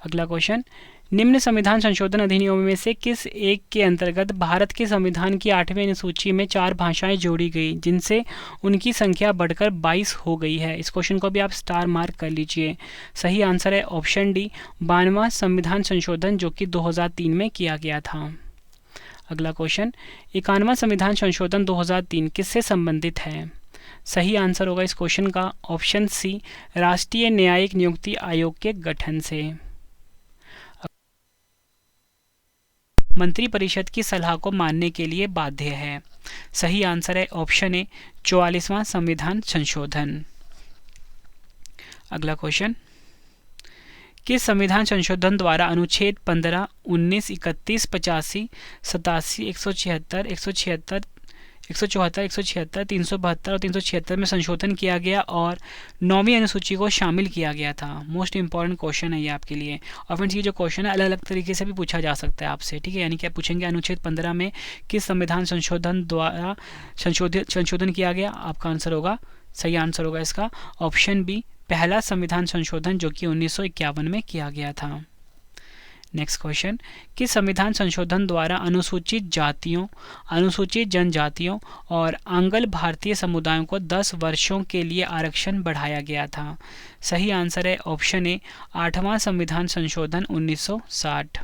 अगला क्वेश्चन निम्न संविधान संशोधन अधिनियम में से किस एक के अंतर्गत भारत के संविधान की 8वीं अनुसूची में 4 भाषाएं जोड़ी गई जिनसे उनकी संख्या बढ़कर 22 हो गई है। इस क्वेश्चन को भी आप स्टार मार्क कर लीजिए। सही आंसर है ऑप्शन डी 52वां संविधान संशोधन जो कि 2003 में किया गया था। अगला क्वेश्चन 51वां संविधान संशोधन 2003 किससे संबंधित है। सही आंसर होगा इस क्वेश्चन का ऑप्शन सी राष्ट्रीय न्यायिक नियुक्ति आयोग के गठन से। मंत्रिपरिषद की सलाह को मानने के लिए बाध्य है। सही आंसर है ऑप्शन ए 44वां संविधान संशोधन। अगला क्वेश्चन किस संविधान संशोधन द्वारा अनुच्छेद 15, 19, 31, 85, 87, 176, 176, 174, 176, 372 और 376 में संशोधन किया गया और 9वीं अनुसूची को शामिल किया गया था। मोस्ट इंपॉर्टेंट क्वेश्चन है ये आपके लिए। और फ्रेंड्स ये जो क्वेश्चन है अलग अलग तरीके से भी पूछा जा सकता है आपसे, ठीक है। यानी कि आप पूछेंगे अनुच्छेद 15 में किस संविधान संशोधन द्वारा संशोधन किया गया, आपका आंसर होगा, सही आंसर होगा इसका ऑप्शन बी पहला संविधान संशोधन जो कि 1951 में किया गया था। नेक्स्ट क्वेश्चन किस संविधान संशोधन द्वारा अनुसूचित जातियों, अनुसूचित जनजातियों और आंग्ल भारतीय समुदायों को 10 वर्षों के लिए आरक्षण बढ़ाया गया था। सही आंसर है ऑप्शन ए 8वां संविधान संशोधन 1960।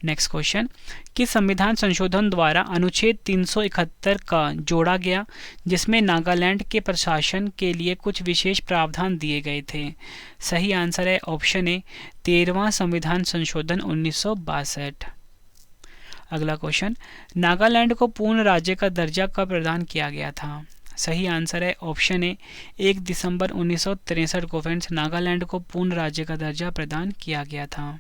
नेक्स्ट क्वेश्चन किस संविधान संशोधन द्वारा अनुच्छेद 371 का जोड़ा गया जिसमें नागालैंड के प्रशासन के लिए कुछ विशेष प्रावधान दिए गए थे। सही आंसर है ऑप्शन ए 13वां संविधान संशोधन 1962। अगला क्वेश्चन नागालैंड को पूर्ण राज्य का दर्जा कब प्रदान किया गया था। सही आंसर है ऑप्शन ए 1 दिसंबर 1963 को फ्रेंड्स नागालैंड को पूर्ण राज्य का दर्जा प्रदान किया गया था।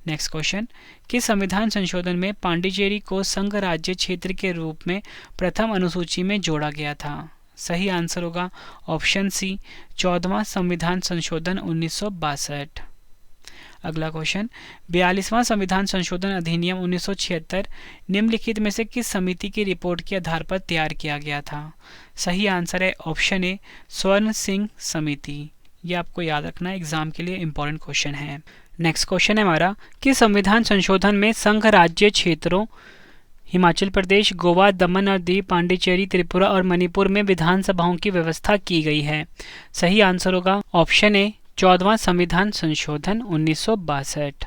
नेक्स्ट क्वेश्चन किस संविधान संशोधन में पांडिचेरी को संघ राज्य क्षेत्र के रूप में प्रथम अनुसूची में जोड़ा गया था। सही आंसर होगा ऑप्शन सी 14वां संविधान संशोधन 1962। अगला क्वेश्चन 42वां संविधान संशोधन अधिनियम 1976 निम्नलिखित में से किस समिति की रिपोर्ट के आधार पर तैयार किया गया था। सही आंसर है ऑप्शन ए स्वर्ण सिंह समिति। ये आपको याद रखना है, एग्जाम के लिए इंपॉर्टेंट क्वेश्चन है। नेक्स्ट क्वेश्चन है हमारा कि संविधान संशोधन में संघ राज्य क्षेत्रों हिमाचल प्रदेश, गोवा, दमन और दीव, पांडिचेरी, त्रिपुरा और मणिपुर में विधानसभाओं की व्यवस्था की गई है। सही आंसर होगा ऑप्शन ए 14वां संविधान संशोधन 1962।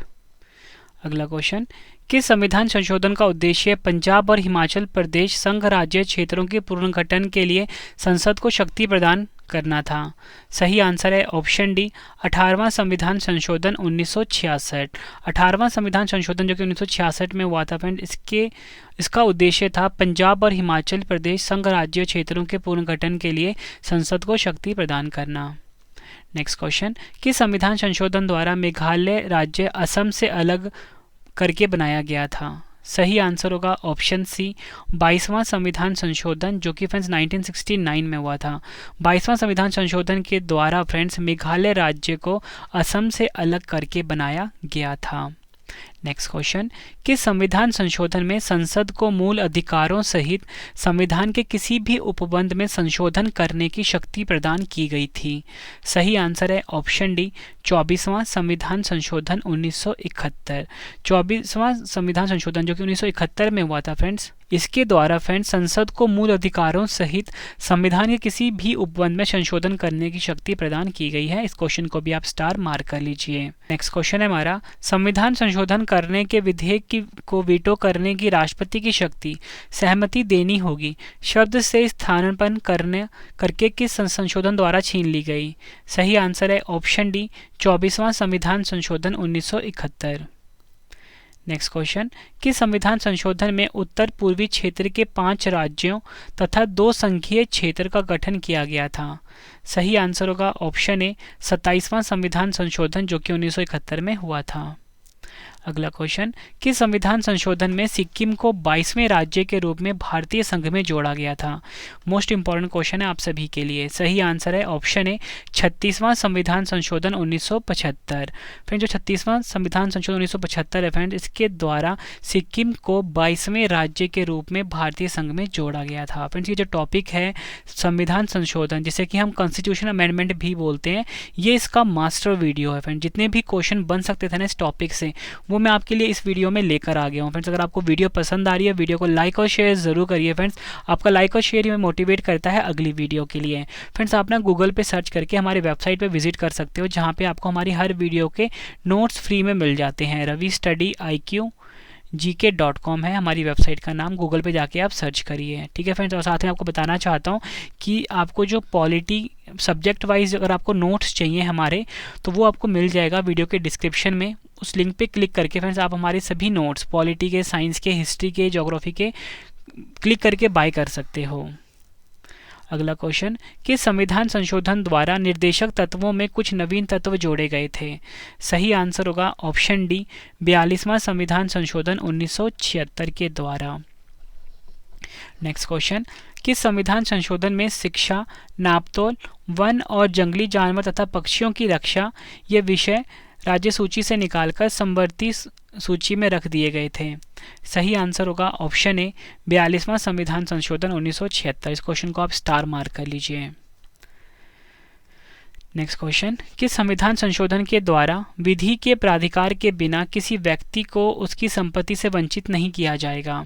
अगला क्वेश्चन, किस संविधान संशोधन का उद्देश्य पंजाब और हिमाचल प्रदेश संघ राज्य क्षेत्रों के पुनर्गठन के लिए संसद को शक्ति प्रदान करना था? सही आंसर है ऑप्शन डी, 18वां संविधान संशोधन 1966। 18वां संविधान संशोधन जो कि 1966 में हुआ था फ्रेंड, इसका उद्देश्य था पंजाब और हिमाचल प्रदेश संघ राज्य क्षेत्रों के पुनर्गठन के लिए संसद को शक्ति प्रदान करना। नेक्स्ट क्वेश्चन, किस संविधान संशोधन द्वारा मेघालय राज्य असम से अलग करके बनाया गया था? सही आंसर होगा ऑप्शन सी, 22वां संविधान संशोधन जो कि फ्रेंड्स 1969 में हुआ था। 22वां संविधान संशोधन के द्वारा फ्रेंड्स मेघालय राज्य को असम से अलग करके बनाया गया था। नेक्स्ट क्वेश्चन, किस संविधान संशोधन में संसद को मूल अधिकारों सहित संविधान के किसी भी उपबंध में संशोधन करने की शक्ति प्रदान की गई थी? सही आंसर है ऑप्शन डी, 24वां संविधान संशोधन 1971। 24वां संविधान संशोधन जो कि 1971 में हुआ था फ्रेंड्स, इसके द्वारा फ्रेंड्स संसद को मूल अधिकारों सहित संविधान के किसी भी उपबंध में संशोधन करने की शक्ति प्रदान की गई है। इस क्वेश्चन को भी आप स्टार मार्क कर लीजिए। नेक्स्ट क्वेश्चन है हमारा, संविधान संशोधन करने के विधेयक को वीटो करने की राष्ट्रपति की शक्ति सहमति देनी होगी शब्द से स्थानापन्न करके किस संशोधन द्वारा छीन ली गई? सही आंसर है ऑप्शन डी, 24वां संविधान संशोधन 1971। नेक्स्ट क्वेश्चन, किस संविधान संशोधन में उत्तर पूर्वी क्षेत्र के 5 राज्यों तथा 2 संघीय क्षेत्र का गठन किया गया था? सही आंसर होगा ऑप्शन ए, 27वां संविधान संशोधन जो कि 1971 में हुआ था। अगला क्वेश्चन, किस संविधान संशोधन में सिक्किम को 22वें राज्य के रूप में भारतीय संघ में जोड़ा गया था? मोस्ट इंपॉर्टेंट क्वेश्चन है आप सभी के लिए। सही आंसर है ऑप्शन ए, 36वां संविधान संशोधन 1975। फ्रेंड जो 36वां संविधान संशोधन 1975 है फ्रेंड, इसके द्वारा सिक्किम को 22वें राज्य के रूप में भारतीय संघ में जोड़ा गया था। फ्रेंड्स ये जो टॉपिक है संविधान संशोधन, जिसे कि हम कॉन्स्टिट्यूशन अमेंडमेंट भी बोलते हैं, ये इसका मास्टर वीडियो है फ्रेंड। जितने भी क्वेश्चन बन सकते थे ना इस टॉपिक से, वो मैं आपके लिए इस वीडियो में लेकर आ गया हूँ फ्रेंड्स। अगर आपको वीडियो पसंद आ रही है, वीडियो को लाइक और शेयर जरूर करिए फ्रेंड्स। आपका लाइक और शेयर ही हमें मोटिवेट करता है अगली वीडियो के लिए। फ्रेंड्स आप ना गूगल पे सर्च करके हमारी वेबसाइट पे विजिट कर सकते हो, जहाँ पे आपको हमारी हर वीडियो के नोट्स फ्री में मिल जाते हैं। ravistudy.iq.gk.com है हमारी वेबसाइट का नाम, गूगल पे जाके आप सर्च करिए। ठीक है फ्रेंड्स, और साथ में आपको बताना चाहता हूँ कि आपको जो पॉलिटी सब्जेक्ट वाइज अगर आपको नोट्स चाहिए हमारे, तो वो आपको मिल जाएगा वीडियो के डिस्क्रिप्शन में। उस लिंक पे क्लिक करके फ्रेंड्स आप हमारे सभी नोट्स पॉलिटी के, साइंस के, हिस्ट्री के, ज्योग्राफी के क्लिक करके बाय कर सकते हो। अगला क्वेश्चन, किस संविधान संशोधन द्वारा निर्देशक तत्वों में कुछ नवीन तत्व जोड़े गए थे? सही आंसर होगा ऑप्शन डी, 42वां संविधान संशोधन 1976 के द्वारा। नेक्स्ट क्वेश्चन, किस संविधान संशोधन में शिक्षा, नापतोल, वन और जंगली जानवर तथा पक्षियों की रक्षा ये विषय राज्य सूची से निकालकर समवर्ती सूची में रख दिए गए थे? सही आंसर होगा ऑप्शन ए, 42वां संविधान संशोधन 1976। इस क्वेश्चन को आप स्टार मार्क कर लीजिए। नेक्स्ट क्वेश्चन, किस संविधान संशोधन के द्वारा विधि के प्राधिकार के बिना किसी व्यक्ति को उसकी संपत्ति से वंचित नहीं किया जाएगा?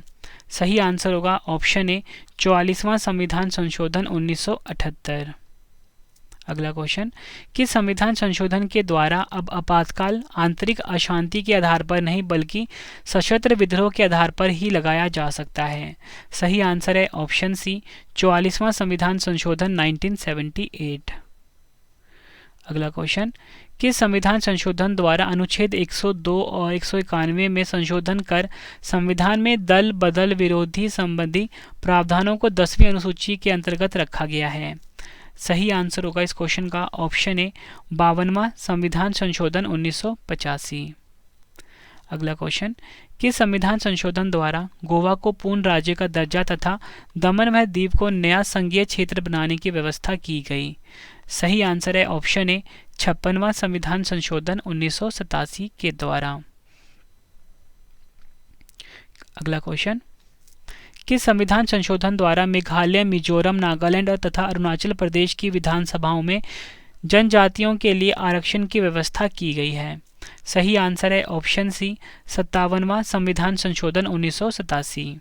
सही आंसर होगा ऑप्शन ए, 44वां संविधान संशोधन 1978। अगला क्वेश्चन, किस संविधान संशोधन के द्वारा अब आपातकाल आंतरिक अशांति के आधार पर नहीं बल्कि सशस्त्र विद्रोह के आधार पर ही लगाया जा सकता है? सही आंसर है ऑप्शन सी, 44वां संविधान संशोधन 1978। अगला क्वेश्चन, किस संविधान संशोधन द्वारा अनुच्छेद 102 और 191 में संशोधन कर संविधान में दल बदल विरोधी संबंधी प्रावधानों को 10वीं अनुसूची के अंतर्गत रखा गया है? सही आंसर होगा इस क्वेश्चन का ऑप्शन ए, 52वां संविधान संशोधन 1985। अगला क्वेश्चन, किस संविधान संशोधन द्वारा गोवा को पूर्ण राज्य का दर्जा तथा दमन व दीव को नया संघीय क्षेत्र बनाने की व्यवस्था की गई? सही आंसर है ऑप्शन ए, 56वां संविधान संशोधन 1987 के द्वारा। अगला क्वेश्चन, किस संविधान संशोधन द्वारा मेघालय, मिजोरम, नागालैंड और तथा अरुणाचल प्रदेश की विधानसभाओं में जनजातियों के लिए आरक्षण की व्यवस्था की गई है? सही आंसर है ऑप्शन सी, 57वां संविधान संशोधन 1987।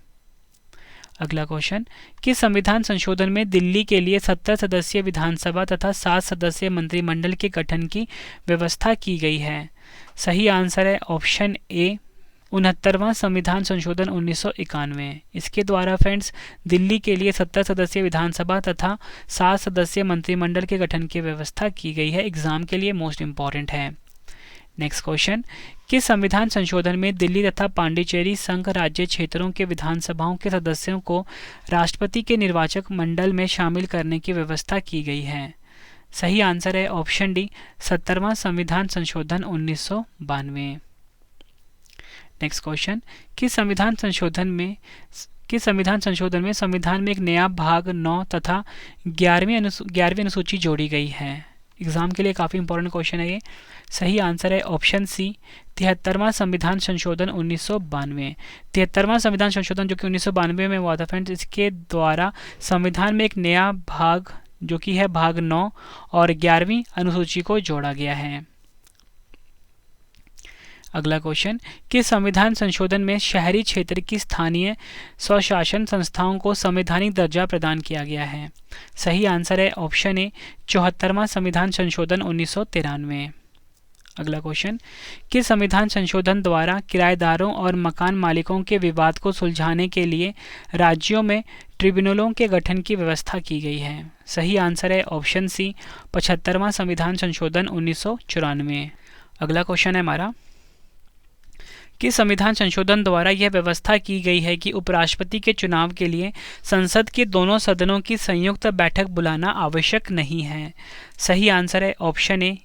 अगला क्वेश्चन, किस संविधान संशोधन में दिल्ली के लिए 70 सदस्यीय विधानसभा तथा 7 सदस्यीय मंत्रिमंडल के गठन की व्यवस्था की गई है? सही आंसर है ऑप्शन ए 69वां संविधान संशोधन 1991। इसके द्वारा फ्रेंड्स दिल्ली के लिए 70 सदस्यीय विधानसभा तथा 7 सदस्यीय मंत्रिमंडल के गठन की व्यवस्था की गई है। एग्जाम के लिए मोस्ट इंपॉर्टेंट है। नेक्स्ट क्वेश्चन, किस संविधान संशोधन में दिल्ली तथा पांडिचेरी संघ राज्य क्षेत्रों के विधानसभाओं के सदस्यों को राष्ट्रपति के निर्वाचक मंडल में शामिल करने की व्यवस्था की गई है? सही आंसर है ऑप्शन डी 70वां संविधान संशोधन 1992। नेक्स्ट क्वेश्चन, किस संविधान संशोधन में संविधान में एक नया भाग 9 तथा 11वीं अनुसूची जोड़ी गई है? एग्जाम के लिए काफ़ी इंपॉर्टेंट क्वेश्चन है ये। सही आंसर है ऑप्शन सी 73वां संविधान संशोधन 1992। 73वां संविधान संशोधन जो कि 1992 में हुआ था फ्रेंड्स, इसके द्वारा संविधान में एक नया भाग जो कि है भाग 9 और 11वीं अनुसूची को जोड़ा गया है। अगला क्वेश्चन, किस संविधान संशोधन में शहरी क्षेत्र की स्थानीय स्वशासन संस्थाओं को संवैधानिक दर्जा प्रदान किया गया है? सही आंसर है ऑप्शन ए 74वां संविधान संशोधन 1993। अगला क्वेश्चन, किस संविधान संशोधन द्वारा किराएदारों और मकान मालिकों के विवाद को सुलझाने के लिए राज्यों में ट्रिब्यूनलों के गठन की व्यवस्था की गई है? सही आंसर है ऑप्शन सी 75वां संविधान संशोधन 1994। अगला क्वेश्चन है हमारा, किस संविधान संशोधन द्वारा यह व्यवस्था की गई है कि उपराष्ट्रपति के चुनाव के लिए संसद के दोनों सदनों की संयुक्त बैठक बुलाना आवश्यक नहीं है? सही आंसर है ऑप्शन ए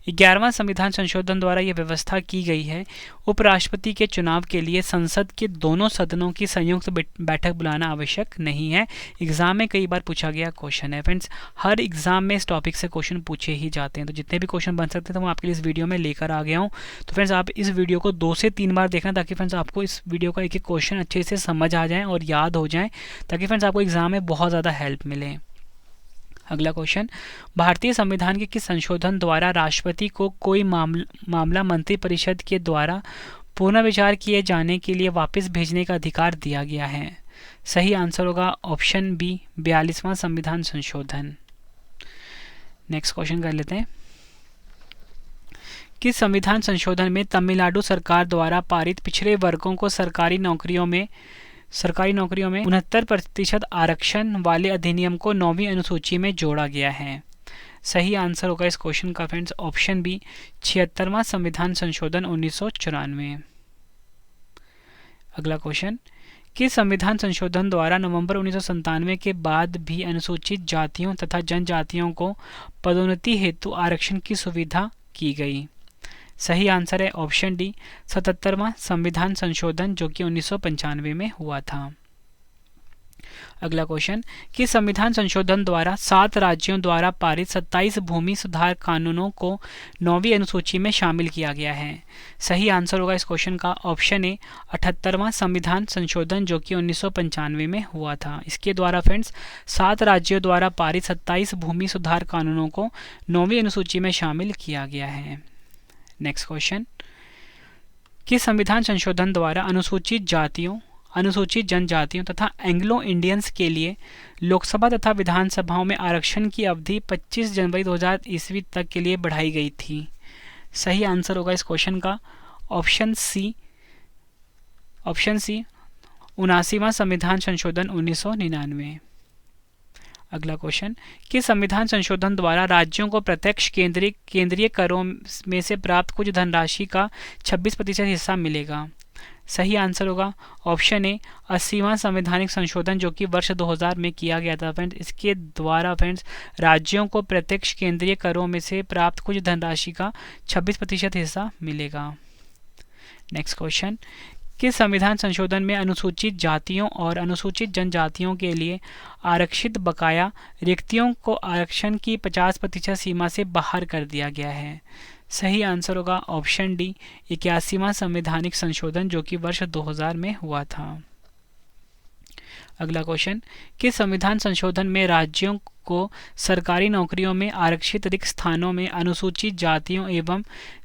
11वां संविधान संशोधन द्वारा यह व्यवस्था की गई है उपराष्ट्रपति के चुनाव के लिए संसद के दोनों सदनों की संयुक्त बैठक बुलाना आवश्यक नहीं है। एग्जाम में कई बार पूछा गया क्वेश्चन है फ्रेंड्स, हर एग्जाम में इस टॉपिक से क्वेश्चन पूछे ही जाते हैं, तो जितने भी क्वेश्चन बन सकते हैं तो मैं आपके लिए इस वीडियो में लेकर आ गया हूँ। तो फ्रेंड्स आप इस वीडियो को 2 से 3 बार देखना ताकि फ्रेंड्स आपको इस वीडियो का एक एक क्वेश्चन अच्छे से समझ आ जाए और याद हो जाए, ताकि फ्रेंड्स आपको एग्जाम में बहुत ज़्यादा हेल्प मिले। अगला क्वेश्चन, भारतीय संविधान के किस संशोधन द्वारा राष्ट्रपति को कोई मामला मंत्रिपरिषद के द्वारा पुनर्विचार किए जाने के लिए वापस भेजने का अधिकार दिया गया है? सही आंसर होगा ऑप्शन बी 42वां संविधान संशोधन। नेक्स्ट क्वेश्चन कर लेते हैं, किस संविधान संशोधन में तमिलनाडु सरकार द्वारा पारित पिछड़े वर्गों को सरकारी नौकरियों में 69% आरक्षण वाले अधिनियम को 9वीं अनुसूची में जोड़ा गया है? सही आंसर होगा इस क्वेश्चन का फ्रेंड्स ऑप्शन बी 76वां संविधान संशोधन 1994। अगला क्वेश्चन, किस संविधान संशोधन द्वारा नवंबर 1997 के बाद भी अनुसूचित जातियों तथा जनजातियों को पदोन्नति हेतु आरक्षण की सुविधा की गई? सही आंसर है ऑप्शन डी 77वां संविधान संशोधन जो कि 1995 में हुआ था। अगला क्वेश्चन, किस संविधान संशोधन द्वारा 7 राज्यों द्वारा पारित 27 भूमि सुधार कानूनों को 9वीं अनुसूची में शामिल किया गया है? सही आंसर होगा इस क्वेश्चन का ऑप्शन ए 78वां संविधान संशोधन जो कि 1995 में हुआ था। इसके द्वारा फ्रेंड्स 7 राज्यों द्वारा पारित 27 भूमि सुधार कानूनों को 9वीं अनुसूची में शामिल किया गया है। नेक्स्ट क्वेश्चन, किस संविधान संशोधन द्वारा अनुसूचित जातियों, अनुसूचित जनजातियों तथा एंग्लो इंडियंस के लिए लोकसभा तथा विधानसभाओं में आरक्षण की अवधि 25 जनवरी 2000 ईस्वी तक के लिए बढ़ाई गई थी? सही आंसर होगा इस क्वेश्चन का ऑप्शन सी 79वां संविधान संशोधन 1999। अगला क्वेश्चन, किस संविधान संशोधन द्वारा राज्यों को प्रत्यक्ष केंद्रीय करों में से प्राप्त कुछ धनराशि का 26% हिस्सा मिलेगा? सही आंसर होगा ऑप्शन ए 80वां संवैधानिक संशोधन जो कि वर्ष 2000 में किया गया था फ्रेंड्स। इसके द्वारा फ्रेंड्स राज्यों को प्रत्यक्ष केंद्रीय करों में से प्राप्त कुछ धनराशि का 26% हिस्सा मिलेगा। नेक्स्ट क्वेश्चन, किस संविधान संशोधन में अनुसूचित जातियों और अनुसूचित जनजातियों के लिए आरक्षित बकाया रिक्तियों को आरक्षण की 50% सीमा से बाहर कर दिया गया है? सही आंसर होगा ऑप्शन डी 81वां संवैधानिक संशोधन जो कि वर्ष 2000 में हुआ था। अगला क्वेश्चन, किस संविधान संशोधन में राज्यों को सरकारी नौकरियों में आरक्षित रिक्त स्थानों में अनुसूचित जातियों एवं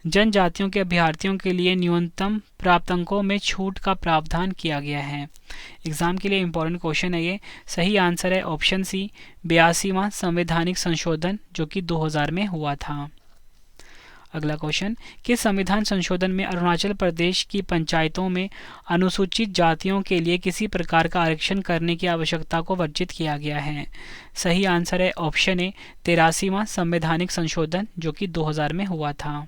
जनजातियों के अभ्यर्थियों के लिए न्यूनतम प्राप्तांकों में छूट का प्रावधान किया गया है। एग्जाम के लिए इम्पोर्टेंट क्वेश्चन है ये। सही आंसर है ऑप्शन सी 82वां संवैधानिक संशोधन जो कि 2000 में हुआ था। अगला क्वेश्चन, किस संविधान संशोधन में अरुणाचल प्रदेश की पंचायतों में अनुसूचित जातियों के लिए किसी प्रकार का आरक्षण करने की आवश्यकता को वर्जित किया गया है? सही आंसर है ऑप्शन ए 83वां संवैधानिक संशोधन जो कि 2000 में हुआ था।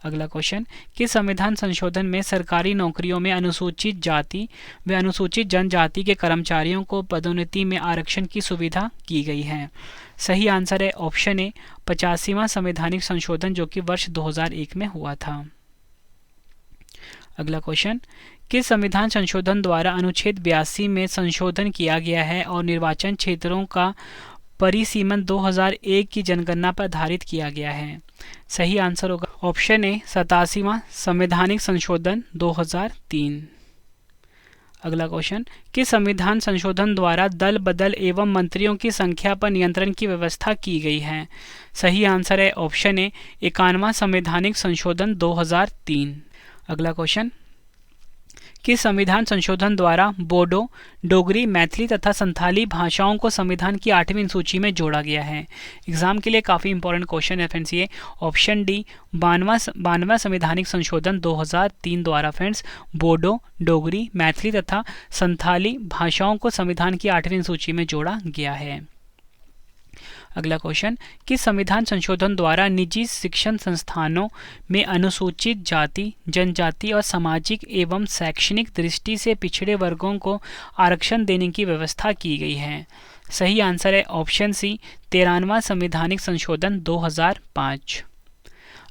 अगला क्वेश्चन, किस संविधान संशोधन में सरकारी नौकरियों में अनुसूचित जाति व अनुसूचित जनजाति के कर्मचारियों को पदोन्नति में आरक्षण की सुविधा की गई है? सही आंसर है ऑप्शन ए 85वां संवैधानिक संशोधन जो कि वर्ष 2001 में हुआ था। अगला क्वेश्चन, किस संविधान संशोधन द्वारा अनुच्छेद 82 में संशोधन किया गया है और निर्वाचन क्षेत्रों का परिसीमन 2001 की जनगणना पर आधारित किया गया है? सही आंसर होगा ऑप्शन ए 87वां संवैधानिक संशोधन 2003। अगला क्वेश्चन, किस संविधान संशोधन द्वारा दल बदल एवं मंत्रियों की संख्या पर नियंत्रण की व्यवस्था की गई है? सही आंसर है ऑप्शन ए 51वां संवैधानिक संशोधन 2003। अगला क्वेश्चन, किस संविधान संशोधन द्वारा बोडो, डोगरी, मैथिली तथा संथाली भाषाओं को संविधान की 8वीं सूची में जोड़ा गया है? एग्जाम के लिए काफ़ी इंपॉर्टेंट क्वेश्चन है फ्रेंड्स ये। ऑप्शन डी 92वां संवैधानिक संशोधन 2003 द्वारा फ्रेंड्स बोडो, डोगरी, मैथिली तथा संथाली भाषाओं को संविधान की 8वीं सूची में जोड़ा गया है। अगला क्वेश्चन, किस संविधान संशोधन द्वारा निजी शिक्षण संस्थानों में अनुसूचित जाति, जनजाति और सामाजिक एवं शैक्षणिक दृष्टि से पिछड़े वर्गों को आरक्षण देने की व्यवस्था की गई है? सही आंसर है ऑप्शन सी 93वां संवैधानिक संशोधन 2005।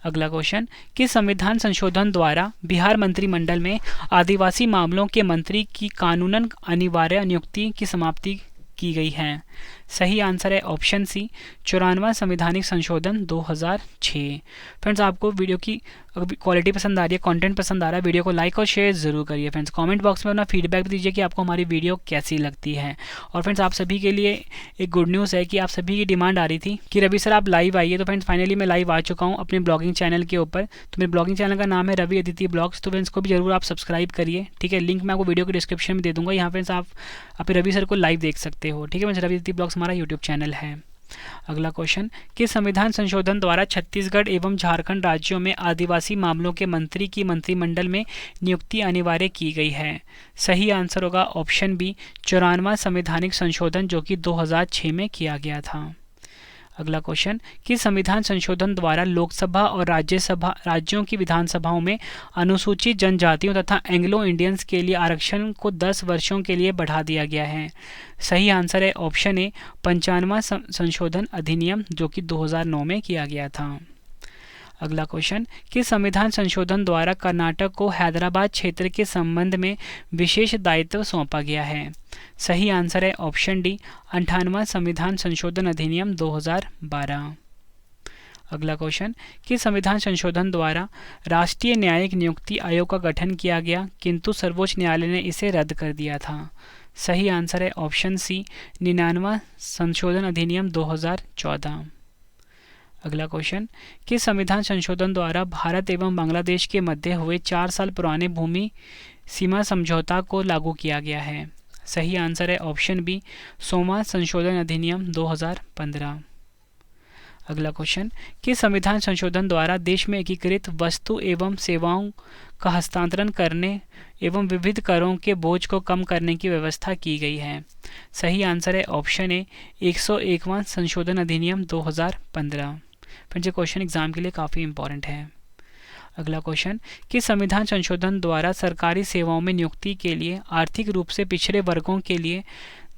अगला क्वेश्चन, किस संविधान संशोधन द्वारा बिहार मंत्रिमंडल में आदिवासी मामलों के मंत्री की कानूनन अनिवार्य नियुक्ति की समाप्ति की गई है? सही आंसर है ऑप्शन सी 94वां संवैधानिक संशोधन 2006। फ्रेंड्स, आपको वीडियो की क्वालिटी पसंद आ रही है, कंटेंट पसंद आ रहा है, वीडियो को लाइक और शेयर जरूर करिए। फ्रेंड्स, कमेंट बॉक्स में अपना फीडबैक दीजिए कि आपको हमारी वीडियो कैसी लगती है। और फ्रेंड्स, आप सभी के लिए एक गुड न्यूज़ है कि आप सभी की डिमांड आ रही थी कि रवि सर आप लाइव आइए। तो फ्रेंड्स, फाइनली मैं लाइव आ चुका हूँ अपने ब्लॉगिंग चैनल के ऊपर। तो मेरे ब्लॉगिंग चैनल का नाम है रवि अदिति ब्लॉग्स। तो फ्रेंड्स को भी जरूर आप सब्सक्राइब करिए, ठीक है। लिंक मैं आपको वीडियो के डिस्क्रिप्शन में दे दूँगा। यहाँ फ्रेंड्स आप रवि सर को लाइव देख सकते हो, ठीक है। फ्रेंड्स, रवि अदिति ब्लॉग्स हमारा यूट्यूब चैनल है। अगला क्वेश्चन, किस संविधान संशोधन द्वारा छत्तीसगढ़ एवं झारखंड राज्यों में आदिवासी मामलों के मंत्री की मंत्रिमंडल में नियुक्ति अनिवार्य की गई है? सही आंसर होगा ऑप्शन बी 94वां संवैधानिक संशोधन जो कि 2006 में किया गया था। अगला क्वेश्चन, किस संविधान संशोधन द्वारा लोकसभा और राज्यों की विधानसभाओं में अनुसूचित जनजातियों तथा एंग्लो इंडियंस के लिए आरक्षण को 10 वर्षों के लिए बढ़ा दिया गया है? सही आंसर है ऑप्शन ए 95वां संशोधन अधिनियम जो कि 2009 में किया गया था। अगला क्वेश्चन, किस संविधान संशोधन द्वारा कर्नाटक को हैदराबाद क्षेत्र के संबंध में विशेष दायित्व सौंपा गया है? सही आंसर है ऑप्शन डी 58वां संविधान संशोधन अधिनियम 2012। अगला क्वेश्चन, किस संविधान संशोधन द्वारा राष्ट्रीय न्यायिक नियुक्ति आयोग का गठन किया गया किंतु सर्वोच्च न्यायालय ने इसे रद्द कर दिया था? सही आंसर है ऑप्शन सी 99वां संशोधन अधिनियम 2014। अगला क्वेश्चन, किस संविधान संशोधन द्वारा भारत एवं बांग्लादेश के मध्य हुए 4 साल पुराने भूमि सीमा समझौता को लागू किया गया है? सही आंसर है ऑप्शन बी 100वां संशोधन अधिनियम 2015। अगला क्वेश्चन, किस संविधान संशोधन द्वारा देश में एकीकृत वस्तु एवं सेवाओं का हस्तांतरण करने एवं विविध करों के बोझ को कम करने की व्यवस्था की गई है? सही आंसर है ऑप्शन ए 101वां संशोधन अधिनियम 2015। फ्रेंड्स, ये क्वेश्चन एग्जाम के लिए काफ़ी इंपॉर्टेंट है। अगला क्वेश्चन, किस संविधान संशोधन द्वारा सरकारी सेवाओं में नियुक्ति के लिए आर्थिक रूप से पिछड़े वर्गों के लिए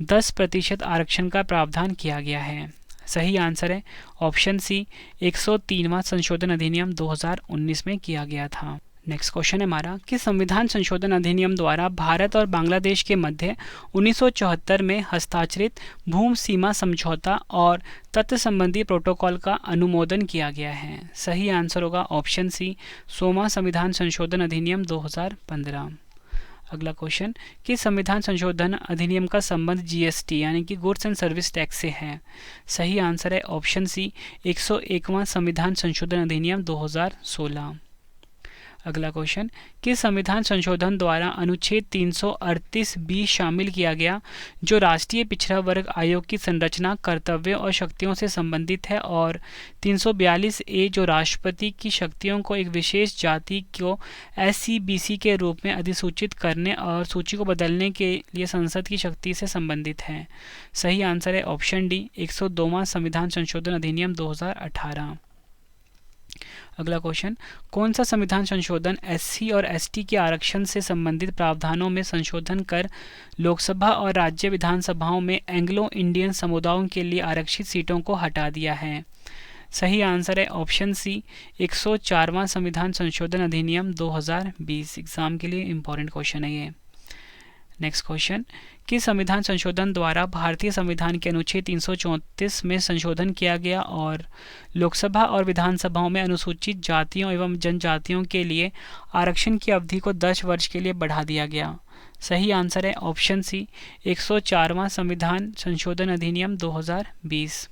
10% आरक्षण का प्रावधान किया गया है? सही आंसर है ऑप्शन सी 103वां संशोधन अधिनियम 2019 में किया गया था। नेक्स्ट क्वेश्चन है हमारा, कि संविधान संशोधन अधिनियम द्वारा भारत और बांग्लादेश के मध्य 1974 में हस्ताक्षरित भूमि सीमा समझौता और तत्व संबंधी प्रोटोकॉल का अनुमोदन किया गया है? सही आंसर होगा ऑप्शन सी 100वां संविधान संशोधन अधिनियम 2015। अगला क्वेश्चन, किस संविधान संशोधन अधिनियम का संबंध जीएसटी यानी कि गुड्स एंड सर्विस टैक्स से है? सही आंसर है ऑप्शन सी, 101वां संविधान संशोधन अधिनियम 2016। अगला क्वेश्चन, किस संविधान संशोधन द्वारा अनुच्छेद 338 बी शामिल किया गया जो राष्ट्रीय पिछड़ा वर्ग आयोग की संरचना, कर्तव्यों और शक्तियों से संबंधित है, और 342 ए जो राष्ट्रपति की शक्तियों को एक विशेष जाति को SC/BC के रूप में अधिसूचित करने और सूची को बदलने के लिए संसद की शक्ति से संबंधित है? सही आंसर है ऑप्शन डी, 102वां संविधान संशोधन अधिनियम 2018। अगला क्वेश्चन, कौन सा संविधान संशोधन SC और ST के आरक्षण से संबंधित प्रावधानों में संशोधन कर लोकसभा और राज्य विधानसभाओं में एंग्लो इंडियन समुदायों के लिए आरक्षित सीटों को हटा दिया है? सही आंसर है ऑप्शन सी, 104वां संविधान संशोधन अधिनियम 2020। एग्जाम के लिए इंपॉर्टेंट क्वेश्चन है ये। नेक्स्ट क्वेश्चन, किस संविधान संशोधन द्वारा भारतीय संविधान के अनुच्छेद 334 में संशोधन किया गया और लोकसभा और विधानसभाओं में अनुसूचित जातियों एवं जनजातियों के लिए आरक्षण की अवधि को 10 वर्ष के लिए बढ़ा दिया गया? सही आंसर है ऑप्शन सी, 104वां संविधान संशोधन अधिनियम 2020।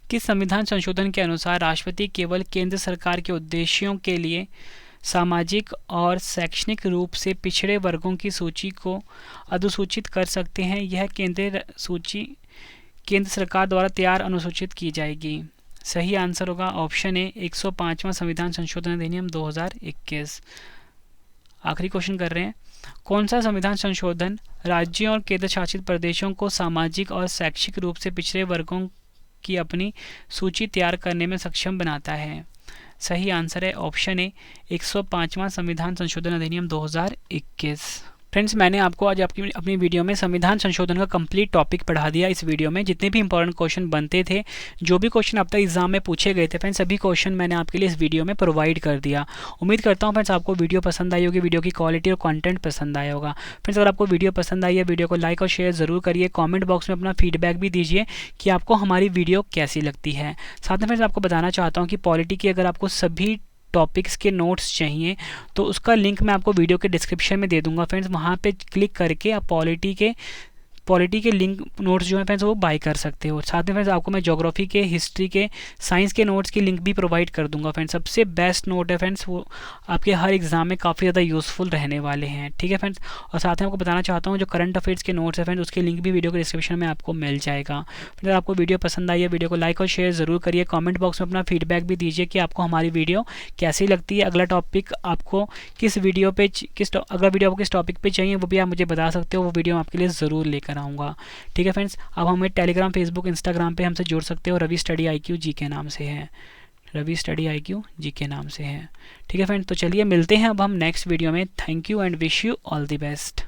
किस संविधान संशोधन के अनुसार राष्ट्रपति केवल केंद्र सरकार के उद्देश्यों के लिए सामाजिक और शैक्षणिक रूप से पिछड़े वर्गों की सूची को अधिसूचित कर सकते हैं? यह केंद्रीय सूची केंद्र सरकार द्वारा तैयार अनुसूचित की जाएगी। सही आंसर होगा ऑप्शन ए, 105वां संविधान संशोधन अधिनियम 2021। आखिरी क्वेश्चन कर रहे हैं, कौन सा संविधान संशोधन राज्यों और केंद्र शासित प्रदेशों को सामाजिक और शैक्षिक रूप से पिछड़े वर्गों की अपनी सूची तैयार करने में सक्षम बनाता है? सही आंसर है ऑप्शन ए, 105वां संविधान संशोधन अधिनियम 2021। फ्रेंड्स, मैंने आपको आज अपनी वीडियो में संविधान संशोधन का कंप्लीट टॉपिक पढ़ा दिया। इस वीडियो में जितने भी इंपॉर्टेंट क्वेश्चन बनते थे, जो भी क्वेश्चन अब तक एग्जाम में पूछे गए थे फ्रेंड्स, सभी क्वेश्चन मैंने आपके लिए इस वीडियो में प्रोवाइड कर दिया। उम्मीद करता हूँ फ्रेंड्स आपको वीडियो पसंद आई होगी, वीडियो की क्वालिटी और कंटेंट पसंद आया होगा। फ्रेंड्स, अगर आपको वीडियो पसंद आई है, वीडियो को लाइक और शेयर ज़रूर करिए। कॉमेंट बॉक्स में अपना फीडबैक भी दीजिए कि आपको हमारी वीडियो कैसी लगती है। साथ में फ्रेंड्स आपको बताना चाहता हूँ कि पॉलिटी की अगर आपको सभी टॉपिक्स के नोट्स चाहिए तो उसका लिंक मैं आपको वीडियो के डिस्क्रिप्शन में दे दूंगा फ्रेंड्स। वहाँ पे क्लिक करके आप पॉलिटी के लिंक नोट्स जो है फ्रेंड्स वो बाय कर सकते हो। साथ में फ्रेंड्स आपको मैं ज्योग्राफी के, हिस्ट्री के, साइंस के नोट्स की लिंक भी प्रोवाइड कर दूंगा फ्रेंड्स। सबसे बेस्ट नोट है फ्रेंड्स, वो आपके हर एग्जाम में काफ़ी ज़्यादा यूज़फुल रहने वाले हैं। ठीक है फ्रेंड्स, और साथ में आपको बताना चाहता हूँ जो करंट अफेयर्स के नोट्स है फ्रेंड्स, उसके लिंक भी वीडियो के डिस्क्रिप्शन में आपको मिल जाएगा। अगर आपको वीडियो पसंद आई है, वीडियो को लाइक और शेयर ज़रूर करिए। कॉमेंट बॉक्स में अपना फीडबैक भी दीजिए कि आपको हमारी वीडियो कैसी लगती है। अगला टॉपिक आपको किस वीडियो पे अगला वीडियो आपको किस टॉपिक पे चाहिए वो भी आप मुझे बता सकते हो, वो वीडियो आपके लिए ज़रूर लेकर आऊँगा। ठीक है फ्रेंड्स, अब हमें टेलीग्राम, फेसबुक, इंस्टाग्राम पे हमसे जुड़ सकते हो। रवि स्टडी IQ जी के नाम से है, रवि स्टडी IQ जी के नाम से है। ठीक है फ्रेंड्स, तो चलिए मिलते हैं अब हम नेक्स्ट वीडियो में। Thank you and wish you all the best.